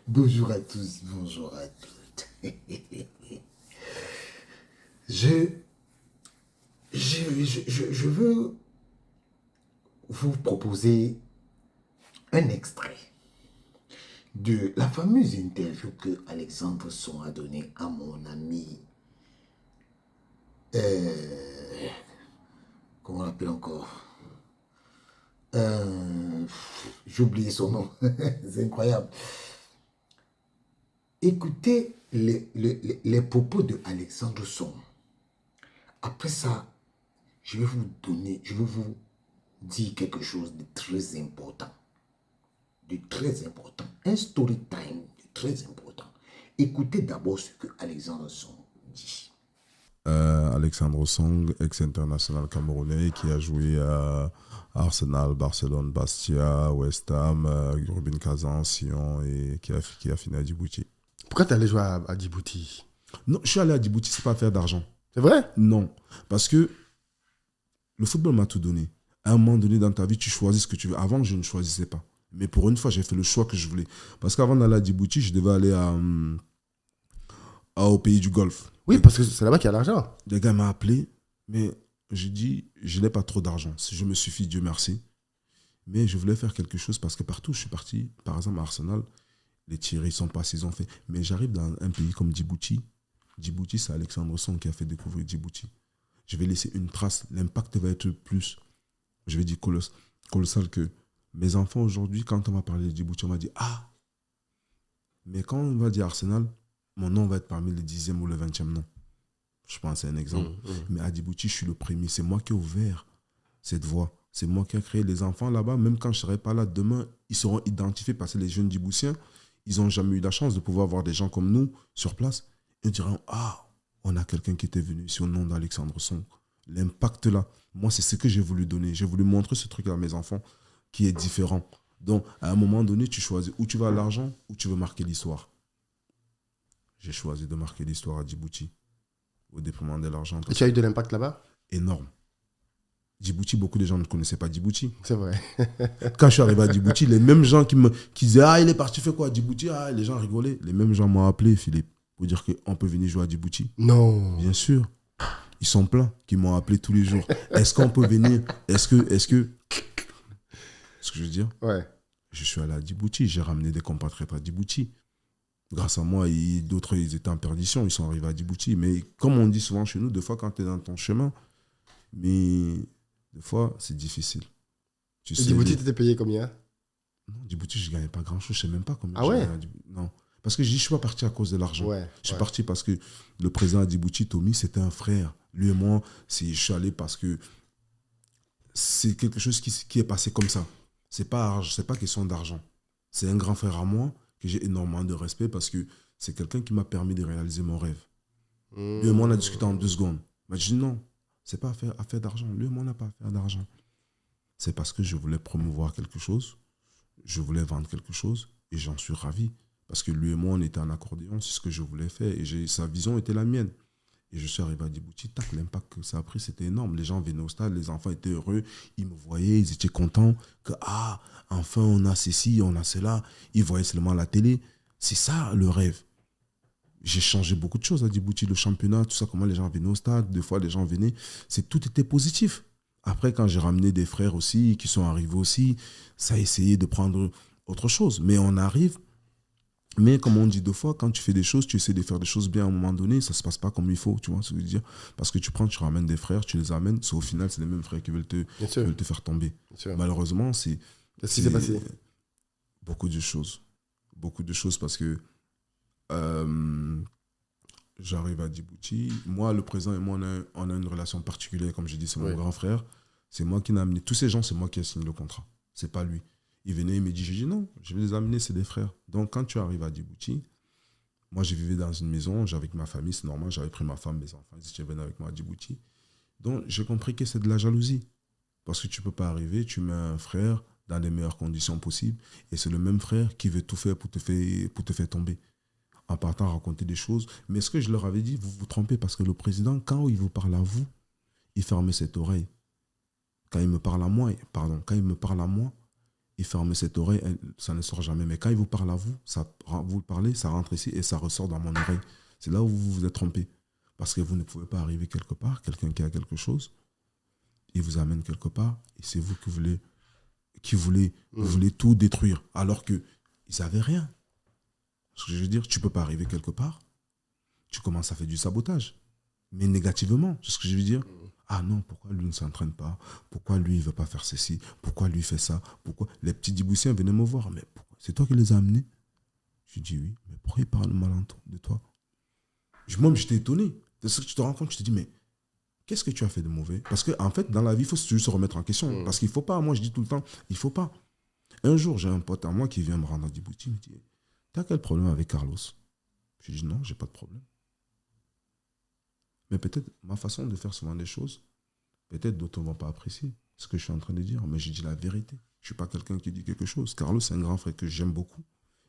Bonjour à tous, bonjour à toutes. Je, je veux vous proposer un extrait de la fameuse interview que Alexandre Son a donnée à mon ami, comment on l'appelle encore, j'ai oublié son nom, c'est incroyable. Écoutez les propos de Alexandre Son. Après ça, je vais vous dire quelque chose de très important. De très important. Un story time de très important. Écoutez d'abord ce que Alexandre Song dit. Alexandre Song, ex-international camerounais, qui a joué à Arsenal, Barcelone, Bastia, West Ham, Rubin Kazan, Sion et qui a fini à Djibouti. Pourquoi tu es allé jouer à Djibouti? Non, je suis allé à Djibouti, c'est pas faire d'argent. C'est vrai? Non, parce que le football m'a tout donné. À un moment donné dans ta vie, tu choisis ce que tu veux. Avant, je ne choisissais pas. Mais pour une fois, j'ai fait le choix que je voulais. Parce qu'avant d'aller à Djibouti, je devais aller au pays du Golfe. Oui, parce que c'est là-bas qu'il y a l'argent. Le gars m'a appelé, mais j'ai dit, je n'ai pas trop d'argent. Si je me suffis, Dieu merci. Mais je voulais faire quelque chose parce que partout où je suis parti, par exemple à Arsenal, les Thierry sont pas ils ont fait. Mais j'arrive dans un pays comme Djibouti. Djibouti, c'est Alexandre Song qui a fait découvrir Djibouti. Je vais laisser une trace. L'impact va être plus, je vais dire, colossal que mes enfants aujourd'hui, quand on va parler de Djibouti, on va dire, ah, mais quand on va dire Arsenal, mon nom va être parmi le 10e ou le 20e nom. Je pense, c'est un exemple. Mais à Djibouti, je suis le premier. C'est moi qui ai ouvert cette voie. C'est moi qui ai créé les enfants là-bas. Même quand je ne serai pas là demain, ils seront identifiés parce que les jeunes Djiboutiens, ils n'ont jamais eu la chance de pouvoir voir des gens comme nous sur place. Ils diront, ah, on a quelqu'un qui était venu ici au nom d'Alexandre Song. L'impact là, moi, c'est ce que j'ai voulu donner. J'ai voulu montrer ce truc à mes enfants qui est différent. Donc, à un moment donné, tu choisis où tu vas à l'argent, où tu veux marquer l'histoire. J'ai choisi de marquer l'histoire à Djibouti, au déploiement de l'argent. Et tu as eu de l'impact là-bas? Énorme. Djibouti, beaucoup de gens ne connaissaient pas Djibouti. C'est vrai. Quand je suis arrivé à Djibouti, les mêmes gens qui disaient « Ah, il est parti, fait quoi à Djibouti ?» Ah, les gens rigolaient. Les mêmes gens m'ont appelé, Philippe, pour dire qu'on peut venir jouer à Djibouti. Non. Bien sûr. Ils sont pleins qui m'ont appelé tous les jours. Est-ce qu'on peut venir? Est-ce que... Ce que je veux dire? Ouais. Je suis allé à Djibouti, j'ai ramené des compatriotes à Djibouti. Grâce à moi, d'autres, ils étaient en perdition, ils sont arrivés à Djibouti. Mais comme on dit souvent chez nous, des fois, quand tu es dans ton chemin, mais des fois, c'est difficile. Et Djibouti, tu étais payé combien? Non, Djibouti, je ne gagnais pas grand-chose, je ne sais même pas combien. Ah ouais? Non. Parce que je ne suis pas parti à cause de l'argent. Ouais, je suis parti parce que le président de Djibouti, Tommy, c'était un frère. Lui et moi, je suis allé parce que c'est quelque chose qui est passé comme ça. Ce n'est pas question d'argent. C'est un grand frère à moi que j'ai énormément de respect parce que c'est quelqu'un qui m'a permis de réaliser mon rêve. Lui et moi, on a discuté en 2 secondes. Il m'a dit non, ce n'est pas affaire d'argent. Lui et moi, on n'a pas affaire d'argent. C'est parce que je voulais promouvoir quelque chose, je voulais vendre quelque chose et j'en suis ravi. Parce que lui et moi, on était en accordéon, c'est ce que je voulais faire et sa vision était la mienne. Et je suis arrivé à Djibouti, l'impact que ça a pris, c'était énorme. Les gens venaient au stade, les enfants étaient heureux, ils me voyaient, ils étaient contents que, ah, enfin, on a ceci, on a cela. Ils voyaient seulement la télé. C'est ça, le rêve. J'ai changé beaucoup de choses à Djibouti, le championnat, tout ça, comment les gens venaient au stade. Des fois, les gens venaient, tout était positif. Après, quand j'ai ramené des frères aussi, qui sont arrivés aussi, ça a essayé de prendre autre chose. Mais on arrive. Mais comme on dit 2 fois, quand tu fais des choses, tu essaies de faire des choses bien à un moment donné, ça ne se passe pas comme il faut, tu vois ce que je veux dire? Parce que tu ramènes des frères, tu les amènes, au final, c'est les mêmes frères qui veulent te faire tomber. Malheureusement, qu'est-ce qui s'est passé? Beaucoup de choses. Beaucoup de choses parce que j'arrive à Djibouti. Moi, le président et moi, on a une relation particulière, comme je dis, c'est mon grand frère. C'est moi qui l'ai amené. Tous ces gens, c'est moi qui ai signé le contrat. C'est pas lui. Il venait, il me dit, j'ai dit non, je vais les amener, c'est des frères. Donc, quand tu arrives à Djibouti, moi, je vivais dans une maison, j'avais avec ma famille, c'est normal, j'avais pris ma femme, mes enfants, ils étaient venus avec moi à Djibouti. Donc, j'ai compris que c'est de la jalousie. Parce que tu ne peux pas arriver, tu mets un frère dans les meilleures conditions possibles, et c'est le même frère qui veut tout faire pour te faire tomber. En partant raconter des choses. Mais ce que je leur avais dit, vous vous trompez, parce que le président, quand il vous parle à vous, il ferme cette oreille. Quand il me parle à moi, il ferme cette oreille, ça ne sort jamais. Mais quand il vous parle à vous, vous parlez, ça rentre ici et ça ressort dans mon oreille. C'est là où vous vous êtes trompé. Parce que vous ne pouvez pas arriver quelque part, quelqu'un qui a quelque chose, il vous amène quelque part, et c'est vous vous voulez tout détruire, alors qu'ils n'avaient rien. Ce que je veux dire, tu ne peux pas arriver quelque part, tu commences à faire du sabotage. Mais négativement, c'est ce que je veux dire. Ah non, pourquoi lui ne s'entraîne pas? Pourquoi lui, il ne veut pas faire ceci? Pourquoi lui fait ça? Pourquoi les petits Djiboutiens venaient me voir. Mais pourquoi? C'est toi qui les as amenés? Je dis oui, mais pourquoi ils parlent mal de toi? Moi, j'étais étonné. C'est ce que tu te rends compte, tu te dis, mais qu'est-ce que tu as fait de mauvais? Parce qu'en fait, dans la vie, il faut juste se remettre en question. Parce qu'il ne faut pas, moi je dis tout le temps, il ne faut pas. Un jour, j'ai un pote à moi qui vient me rendre à Djibouti, il me dit, t'as quel problème avec Carlos? Je dis non, j'ai pas de problème. Mais peut-être ma façon de faire souvent des choses, peut-être d'autres ne vont pas apprécier ce que je suis en train de dire, mais je dis la vérité. Je ne suis pas quelqu'un qui dit quelque chose. Carlos, c'est un grand frère que j'aime beaucoup,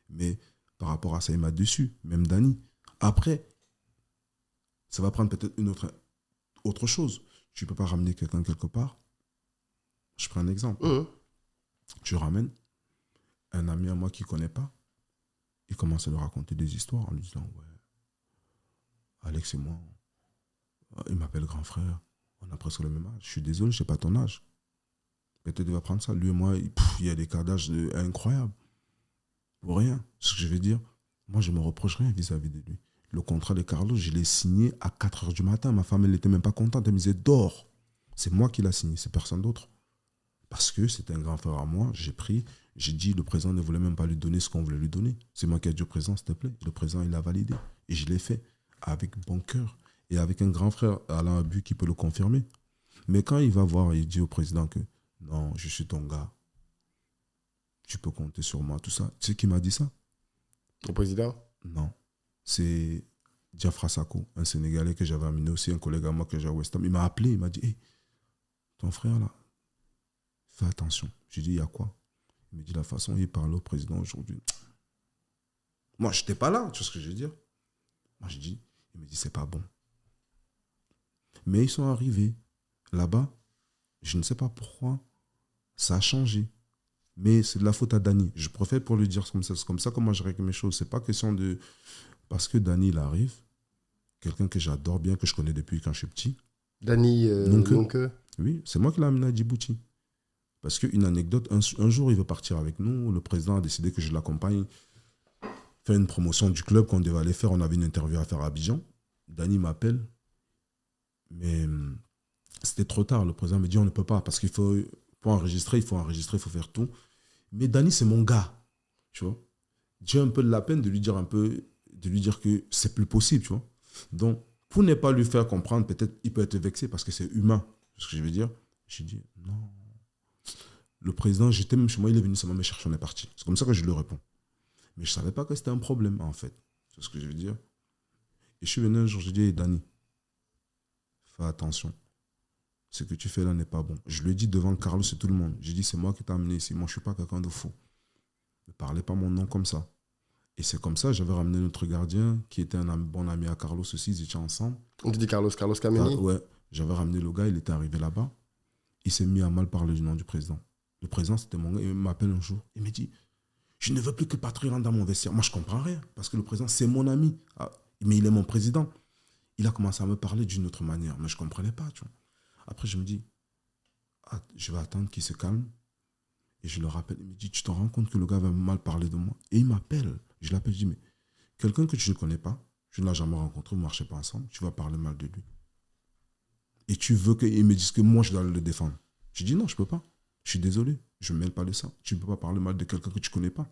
mais par rapport à ça, il m'a déçu, même Dani. Après, ça va prendre peut-être une autre chose. Tu ne peux pas ramener quelqu'un quelque part. Je prends un exemple. Tu ramènes un ami à moi qui ne connaît pas, il commence à lui raconter des histoires en lui disant, ouais, Alex et moi, il m'appelle grand frère, on a presque le même âge. Je suis désolé, je n'ai pas ton âge. Peut-être il va prendre ça. Lui et moi, il y a des cas d'âge incroyables. Pour rien. Ce que je veux dire, moi, je ne me reproche rien vis-à-vis de lui. Le contrat de Carlos, je l'ai signé à 4 h du matin. Ma femme, elle n'était même pas contente. Elle me disait, dors. C'est moi qui l'ai signé, c'est personne d'autre. Parce que c'est un grand frère à moi. J'ai dit, le président ne voulait même pas lui donner ce qu'on voulait lui donner. C'est moi qui ai dit au président, s'il te plaît. Le président, il l'a validé. Et je l'ai fait avec bon cœur. Et avec un grand frère, Alain Abu, qui peut le confirmer. Mais quand il va voir, il dit au président que non, je suis ton gars. Tu peux compter sur moi, tout ça. Tu sais qui m'a dit ça? Le président? Non. C'est Diafra Sako, un Sénégalais que j'avais amené aussi, un collègue à moi que j'ai à West Ham. Il m'a appelé, il m'a dit, hey, ton frère là, fais attention. J'ai dit, il y a quoi? Il me dit, la façon dont il parle au président aujourd'hui. Moi, je n'étais pas là, tu vois ce que je veux dire? Moi, je dis, il me dit, c'est pas bon. Mais ils sont arrivés là-bas, je ne sais pas pourquoi, ça a changé. Mais c'est de la faute à Dani. Je préfère pour lui dire comme ça. C'est comme ça que moi je règle mes choses. C'est pas question de... Parce que Dani, il arrive, quelqu'un que j'adore bien, que je connais depuis quand je suis petit. Dani, donc oui, c'est moi qui l'ai amené à Djibouti. Parce qu'une anecdote, un jour, il veut partir avec nous. Le président a décidé que je l'accompagne faire une promotion du club qu'on devait aller faire. On avait une interview à faire à Abidjan. Dani m'appelle. Mais c'était trop tard. Le président me dit, on ne peut pas parce qu'il faut... Pour enregistrer, il faut faire tout. Mais Dani, c'est mon gars, tu vois. J'ai un peu de la peine de lui dire que c'est plus possible, tu vois. Donc, pour ne pas lui faire comprendre, peut-être il peut être vexé parce que c'est humain, ce que je veux dire. J'ai dit, non. Le président, j'étais même chez moi, il est venu seulement me chercher, on est parti. C'est comme ça que je lui réponds. Mais je ne savais pas que c'était un problème, en fait. C'est ce que je veux dire. Et je suis venu un jour, j'ai dit, hey, Dani, fais attention. Ce que tu fais là n'est pas bon. Je le dis devant Carlos et tout le monde. J'ai dit, c'est moi qui t'ai amené ici. Moi, je ne suis pas quelqu'un de fou. Ne parlez pas mon nom comme ça. Et c'est comme ça, j'avais ramené notre gardien, qui était un bon ami à Carlos aussi. Ils étaient ensemble. On te dit Carlos Kameni? Ouais, j'avais ramené le gars, il était arrivé là-bas. Il s'est mis à mal parler du nom du président. Le président, c'était mon gars. Il m'appelle un jour. Il me dit, je ne veux plus que Patrick rentre dans mon vestiaire. Moi, je ne comprends rien. Parce que le président, c'est mon ami. Ah, mais il est mon président. Il a commencé à me parler d'une autre manière. Mais je ne comprenais pas, tu vois. Après, je me dis, je vais attendre qu'il se calme. Et je le rappelle. Il me dit, tu te rends compte que le gars va mal parler de moi? Et il m'appelle. Je l'appelle, je dis, mais quelqu'un que tu ne connais pas, tu ne l'as jamais rencontré, vous ne marchez pas ensemble, tu vas parler mal de lui. Et tu veux qu'il me dise que moi, je dois le défendre. Je dis, non, je ne peux pas. Je suis désolé, je ne me mêle pas de ça. Tu ne peux pas parler mal de quelqu'un que tu ne connais pas.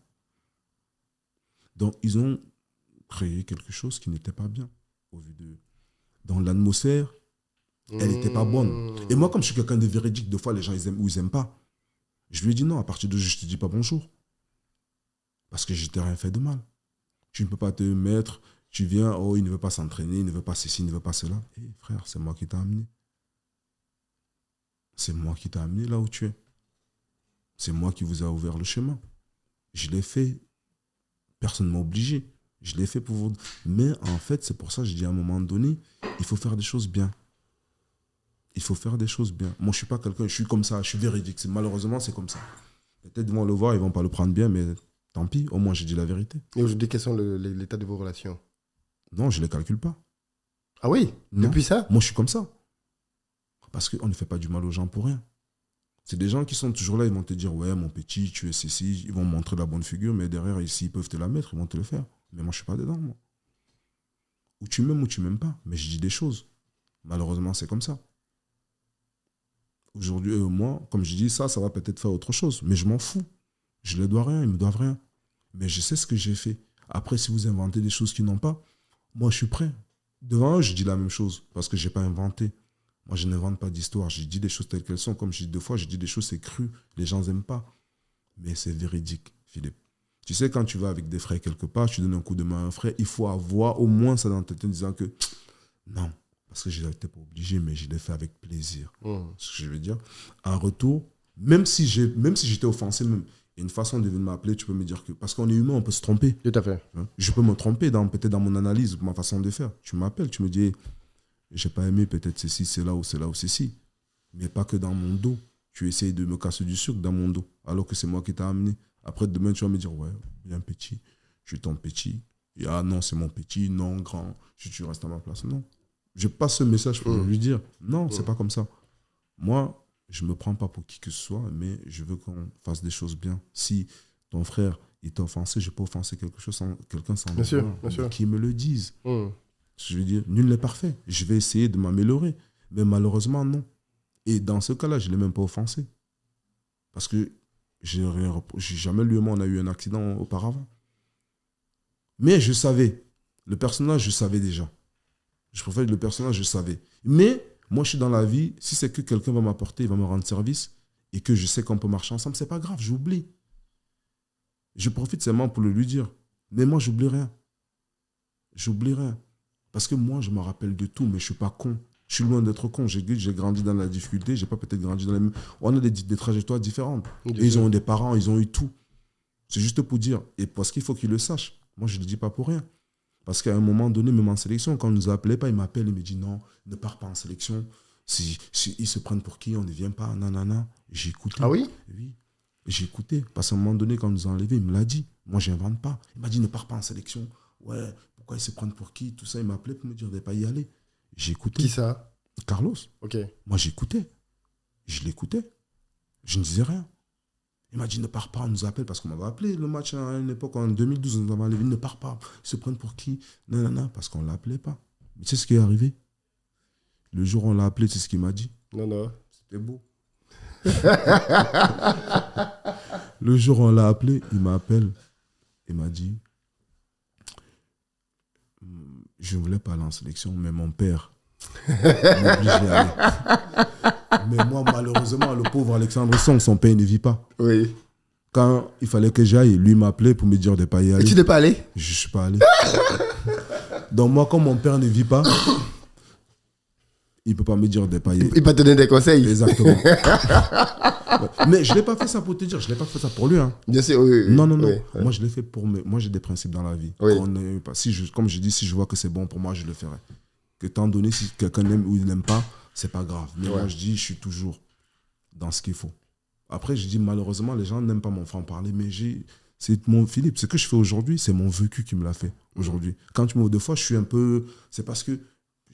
Donc, ils ont créé quelque chose qui n'était pas bien. Au vu de... Dans l'atmosphère, elle n'était pas bonne. Et moi, comme je suis quelqu'un de véridique, des fois, les gens, ils aiment ou ils n'aiment pas. Je lui ai dit non, à partir de je ne te dis pas bonjour. Parce que je t'ai rien fait de mal. Tu ne peux pas te mettre, tu viens, oh, il ne veut pas s'entraîner, il ne veut pas ceci, il ne veut pas cela. Hé, frère, c'est moi qui t'ai amené. C'est moi qui t'ai amené là où tu es. C'est moi qui vous ai ouvert le chemin. Je l'ai fait. Personne ne m'a obligé. Je l'ai fait pour vous. Mais en fait, c'est pour ça que je dis à un moment donné, il faut faire des choses bien. Il faut faire des choses bien. Moi, je ne suis pas quelqu'un, je suis comme ça, je suis véridique. Malheureusement, c'est comme ça. Peut-être ils vont le voir, ils vont pas le prendre bien, mais tant pis, au moins j'ai dit la vérité. Et aujourd'hui, quels sont l'état de vos relations? Non, je les calcule pas. Ah oui? Non. Depuis ça? Moi, je suis comme ça. Parce qu'on ne fait pas du mal aux gens pour rien. C'est des gens qui sont toujours là, ils vont te dire, ouais, mon petit, tu es ceci, ils vont montrer la bonne figure, mais derrière, s'ils peuvent te la mettre, ils vont te le faire. Mais moi, je suis pas dedans, moi. Ou tu m'aimes pas, mais je dis des choses. Malheureusement, c'est comme ça. Aujourd'hui, moi, comme je dis, ça va peut-être faire autre chose, mais je m'en fous. Je ne les dois rien, ils me doivent rien. Mais je sais ce que j'ai fait. Après, si vous inventez des choses qu'ils n'ont pas, moi, je suis prêt. Devant eux, je dis la même chose, parce que je n'ai pas inventé. Moi, je n'invente pas d'histoire. Je dis des choses telles qu'elles sont. Comme je dis 2 fois, je dis des choses, c'est cru. Les gens n'aiment pas. Mais c'est véridique, Philippe. Tu sais, quand tu vas avec des frères quelque part, tu donnes un coup de main à un frère, il faut avoir au moins ça dans ta tête en disant que non, parce que je n'étais pas obligé, mais je l'ai fait avec plaisir. Ce que je veux dire. En retour, même si j'étais offensé, même, il y a une façon de venir m'appeler, tu peux me dire que... Parce qu'on est humain, on peut se tromper. Tout à fait. Hein? Je peux me tromper peut-être dans mon analyse, ma façon de faire. Tu m'appelles, tu me dis, j'ai pas aimé peut-être ceci, c'est là ou ceci. Mais pas que dans mon dos. Tu essayes de me casser du sucre dans mon dos, alors que c'est moi qui t'ai amené. Après, demain, tu vas me dire, ouais, bien petit, je suis ton petit. Et ah non, c'est mon petit, non, grand, tu restes à ma place. Non. Je passe ce message pour lui dire, non, c'est pas comme ça. Moi, je me prends pas pour qui que ce soit, mais je veux qu'on fasse des choses bien. Si ton frère il t'a offensé, je peux offenser quelqu'un sans bien sûr. qu'ils me le disent. Je veux dire, nul n'est parfait. Je vais essayer de m'améliorer. Mais malheureusement, non. Et dans ce cas-là, je ne l'ai même pas offensé. Parce que jamais lui et moi, on a eu un accident auparavant. Mais je savais. Le personnage, je savais déjà. Je préfère le personnage, je savais. Mais moi, je suis dans la vie. Si c'est que quelqu'un va m'apporter, il va me rendre service, et que je sais qu'on peut marcher ensemble, c'est pas grave, j'oublie. Je profite seulement pour le lui dire. Mais moi, j'oublie rien. J'oublie rien. Parce que moi, je me rappelle de tout, mais je ne suis pas con. Je suis loin d'être con. J'ai grandi dans la difficulté. Je n'ai pas peut-être grandi dans la même... On a des trajectoires différentes. Et ils ont eu des parents, ils ont eu tout. C'est juste pour dire. Et parce qu'il faut qu'ils le sachent. Moi, je ne le dis pas pour rien. Parce qu'à un moment donné, même en sélection, quand on ne nous appelait pas, il m'appelle, il me dit non, ne pars pas en sélection. Si ils se prennent pour qui, on ne vient pas, nanana. J'ai écouté. Ah oui? Oui. J'ai écouté. Parce qu'à un moment donné, quand on nous a enlevés, il me l'a dit. Moi, je n'invente pas. Il m'a dit ne pars pas en sélection. Ouais, pourquoi ils se prennent pour qui? Tout ça, il m'appelait pour me dire de ne pas y aller. J'ai écouté. Qui ça? Carlos. Ok. Moi, j'écoutais. Je l'écoutais. Je ne disais rien. Il m'a dit ne pars pas, on nous appelle parce qu'on m'avait appelé le match à une époque, en 2012, on nous avait enlevé, ne pars pas. Ils se prennent pour qui? Non, parce qu'on ne l'appelait pas. Mais tu sais ce qui est arrivé? Le jour où on l'a appelé, tu sais ce qu'il m'a dit? Non. C'était beau. Le jour où on l'a appelé, il m'appelle. Il m'a dit je ne voulais pas aller en sélection, mais mon père m'oblige à aller. Mais moi, malheureusement, le pauvre Alexandre Song, son père ne vit pas. Oui. Quand il fallait que j'aille, lui m'appelait pour me dire de ne pas y aller. Et tu n'es pas allé? Je ne suis pas allé. Donc moi, comme mon père ne vit pas, il ne peut pas me dire de ne pas y aller. Il ne peut pas te donner des conseils. Exactement. Mais je ne l'ai pas fait ça pour te dire, je ne l'ai pas fait ça pour lui. Hein. Bien sûr, oui. Non. Oui. Moi, je l'ai fait pour moi. Moi, j'ai des principes dans la vie. Oui. Comme je dis, si je vois que c'est bon pour moi, je le ferai. Que tant donné, si quelqu'un aime ou il n'aime pas, c'est pas grave. Mais moi, je dis, je suis toujours dans ce qu'il faut. Après, je dis, malheureusement, les gens n'aiment pas mon franc-parler, mais c'est mon Philippe. Ce que je fais aujourd'hui, c'est mon vécu qui me l'a fait aujourd'hui. Quand tu me vois, des fois, je suis un peu... C'est parce que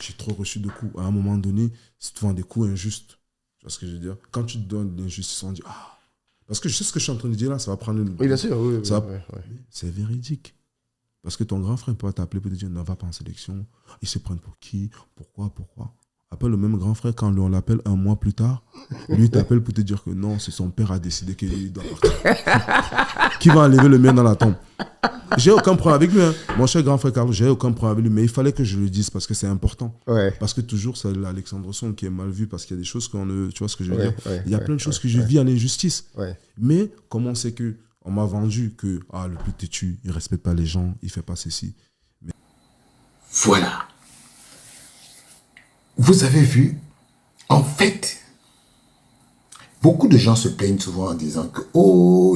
j'ai trop reçu de coups. À un moment donné, c'est souvent des coups injustes. Tu vois ce que je veux dire? Quand tu te donnes de l'injustice, on dit, ah... Parce que je sais ce que je suis en train de dire là, ça va prendre une... Oui, bien sûr, oui. C'est véridique. Parce que ton grand frère peut t'appeler pour te dire, ne va pas en sélection. Ils se prennent pour qui? Pourquoi? Après, le même grand frère, quand on l'appelle un mois plus tard, lui t'appelle pour te dire que non, c'est son père a décidé qu'il doit partir. Qui va enlever le mien dans la tombe? J'ai aucun problème avec lui. Hein. Mon cher grand frère Carlos, j'ai aucun problème avec lui. Mais il fallait que je le dise parce que c'est important. Ouais. Parce que toujours, c'est Alexandre Song qui est mal vu parce qu'il y a des choses qu'on ne... Tu vois ce que je veux dire? Il y a plein de choses que je vis en injustice. Ouais. Mais comment c'est que on m'a vendu que le plus têtu, il ne respecte pas les gens, il ne fait pas ceci. Mais... Voilà. Vous avez vu, en fait, beaucoup de gens se plaignent souvent en disant que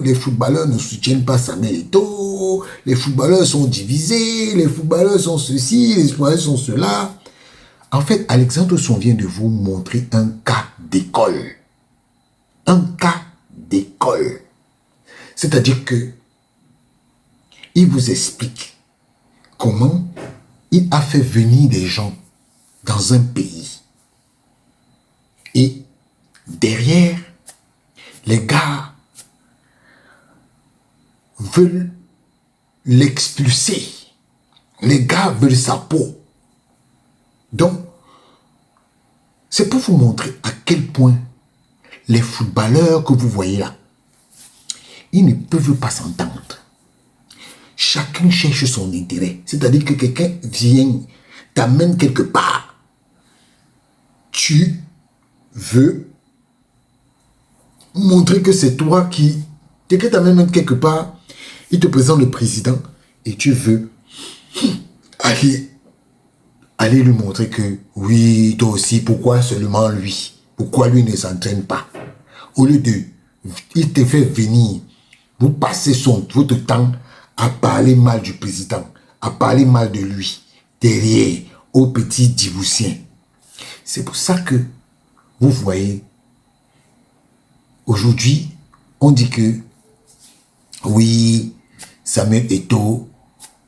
les footballeurs ne soutiennent pas Samuel Eto'o, les footballeurs sont divisés, les footballeurs sont ceci, les footballeurs sont cela. En fait, Alexandre Song vient de vous montrer un cas d'école. Un cas d'école. C'est-à-dire que il vous explique comment il a fait venir des gens dans un pays. Et derrière, les gars veulent l'expulser. Les gars veulent sa peau. Donc, c'est pour vous montrer à quel point les footballeurs que vous voyez là, ils ne peuvent pas s'entendre. Chacun cherche son intérêt. C'est-à-dire que quelqu'un vient, t'amène quelque part. Tu veux montrer que c'est toi qui... Quelqu'un t'amène quelque part, il te présente le président et tu veux aller lui montrer que oui, toi aussi, pourquoi seulement lui? Pourquoi lui ne s'entraîne pas? Au lieu de... Il te fait venir, vous passez votre temps à parler mal du président, à parler mal de lui, derrière, aux petits Djiboutiens. C'est pour ça que, vous voyez, aujourd'hui, on dit que, oui, Samuel Eto'o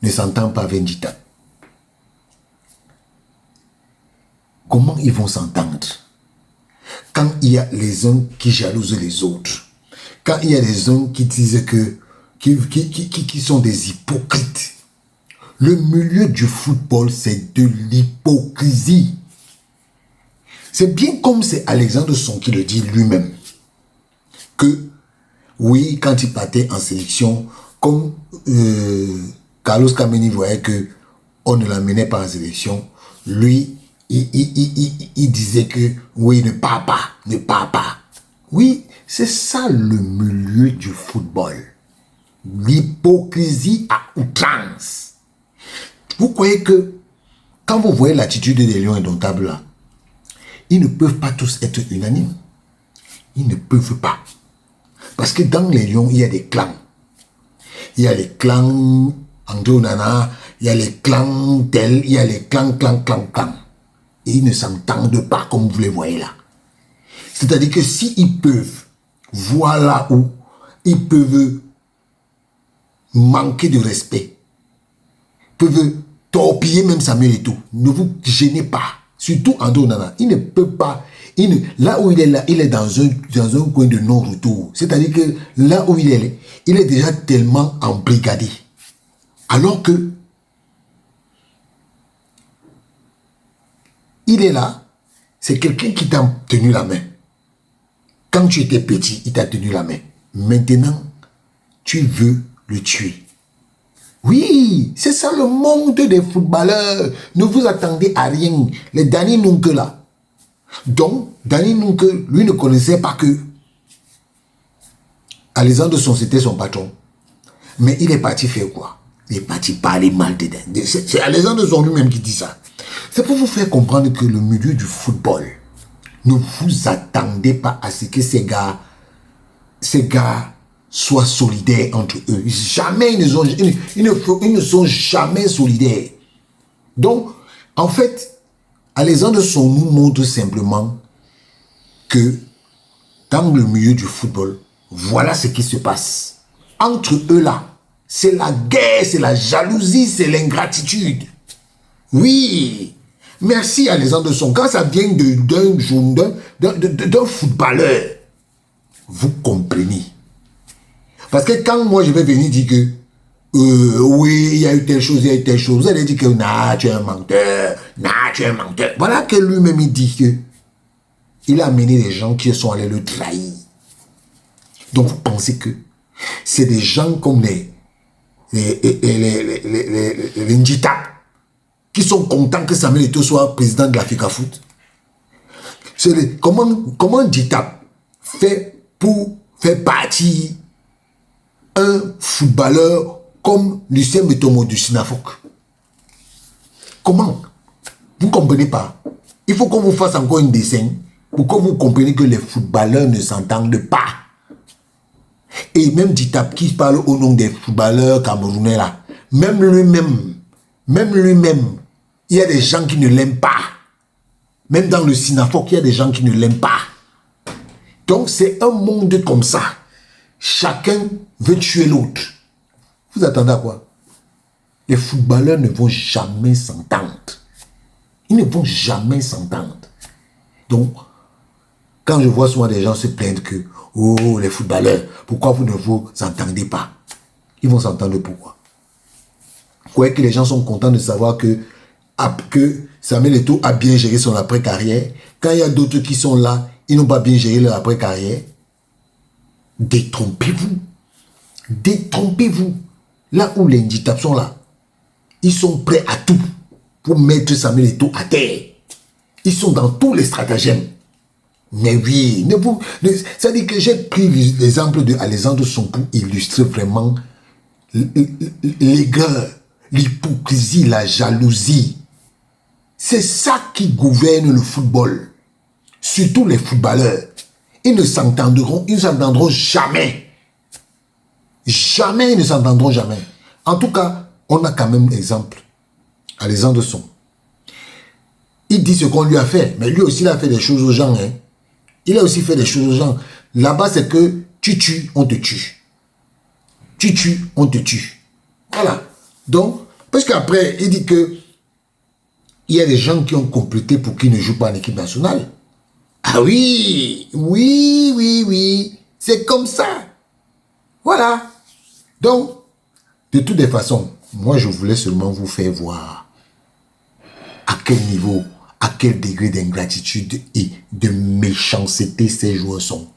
ne s'entend pas avec Ndjita. Comment ils vont s'entendre? Quand il y a les uns qui jalousent les autres, quand il y a les uns qui disent que qui sont des hypocrites. Le milieu du football, c'est de l'hypocrisie. C'est bien comme c'est Alexandre Son qui le dit lui-même. Que, oui, quand il partait en sélection, comme Carlos Kameni voyait que on ne l'amenait pas en sélection, lui, il disait que, oui, ne pars pas. Oui, c'est ça le milieu du football. L'hypocrisie à outrance. Vous croyez que quand vous voyez l'attitude des lions indomptables là, ils ne peuvent pas tous être unanimes. Ils ne peuvent pas. Parce que dans les lions, il y a des clans. Il y a les clans André Onana, il y a les clans tel, il y a les clans. Et ils ne s'entendent pas comme vous les voyez là. C'est-à-dire que s'ils peuvent, voilà où ils peuvent manquer de respect, peuvent torpiller même Samuel Eto'o. Ne vous gênez pas. Surtout André Onana. Il ne peut pas. Là où il est là, il est dans un coin de non-retour. C'est-à-dire que là où il est déjà tellement embrigadé. Alors que il est là, c'est quelqu'un qui t'a tenu la main. Quand tu étais petit, il t'a tenu la main. Maintenant, tu veux le tuer. Oui, c'est ça le monde des footballeurs. Ne vous attendez à rien. Les Danny Nunke là. Donc, Danny Nunke, lui ne connaissait pas que Alexandre Son, c'était son patron. Mais il est parti faire quoi? Il est parti parler mal de Dan. C'est Alexandre Son lui-même qui dit ça. C'est pour vous faire comprendre que le milieu du football, ne vous attendez pas à ce que ces gars soient solidaires entre eux. Jamais ils ne sont jamais solidaires. Donc, en fait, Alexandre Son nous montre simplement que dans le milieu du football, voilà ce qui se passe. Entre eux là, c'est la guerre, c'est la jalousie, c'est l'ingratitude. Oui, merci Alexandre Son. Quand ça vient d'un footballeur, vous comprenez. Parce que quand moi je vais venir dire que oui, il y a eu telle chose, vous allez dire que tu es un menteur, tu es un menteur. Voilà que lui-même il dit que il a amené des gens qui sont allés le trahir. Donc vous pensez que c'est des gens comme les Ndjita qui sont contents que Samuel Eto'o soit président de l'Africa Foot. Comment Ndjita fait pour faire partir un footballeur comme Lucien Metomo du Sinafok? Comment? Vous ne comprenez pas. Il faut qu'on vous fasse encore un dessin pour que vous compreniez que les footballeurs ne s'entendent pas. Et même Ditap qui parle au nom des footballeurs camerounais là, même lui-même, il y a des gens qui ne l'aiment pas. Même dans le Sinafok, il y a des gens qui ne l'aiment pas. Donc c'est un monde comme ça. chacun veut tuer l'autre. Vous attendez à quoi? Les footballeurs ne vont jamais s'entendre. Ils ne vont jamais s'entendre. Donc, quand je vois souvent des gens se plaindre que, oh, les footballeurs, pourquoi vous ne vous entendez pas? Ils vont s'entendre pourquoi? Vous croyez que les gens sont contents de savoir que Samuel Eto'o a bien géré son après-carrière? Quand il y a d'autres qui sont là, ils n'ont pas bien géré leur après-carrière? Détrompez-vous. Détrompez-vous. Là où les Ndjita sont là, ils sont prêts à tout pour mettre Samuel Eto'o à terre. Ils sont dans tous les stratagèmes. Mais oui, c'est-à-dire que j'ai pris l'exemple de Alexandre Son pour illustrer vraiment l'aigreur, l'hypocrisie, la jalousie. C'est ça qui gouverne le football. Surtout les footballeurs. Ils ne s'entendront jamais. Jamais, ils ne s'entendront jamais. En tout cas, on a quand même l'exemple. Alexandre Son. Il dit ce qu'on lui a fait, mais lui aussi il a fait des choses aux gens. Hein. Il a aussi fait des choses aux gens. Là-bas, c'est que tu tues, on te tue. Tu tues, on te tue. Voilà. Donc, parce qu'après, il dit que il y a des gens qui ont complété pour qu'ils ne jouent pas en équipe nationale. Ah oui, oui, oui, oui. C'est comme ça. Voilà. Donc, de toutes les façons, moi, je voulais seulement vous faire voir à quel niveau, à quel degré d'ingratitude et de méchanceté ces joueurs sont.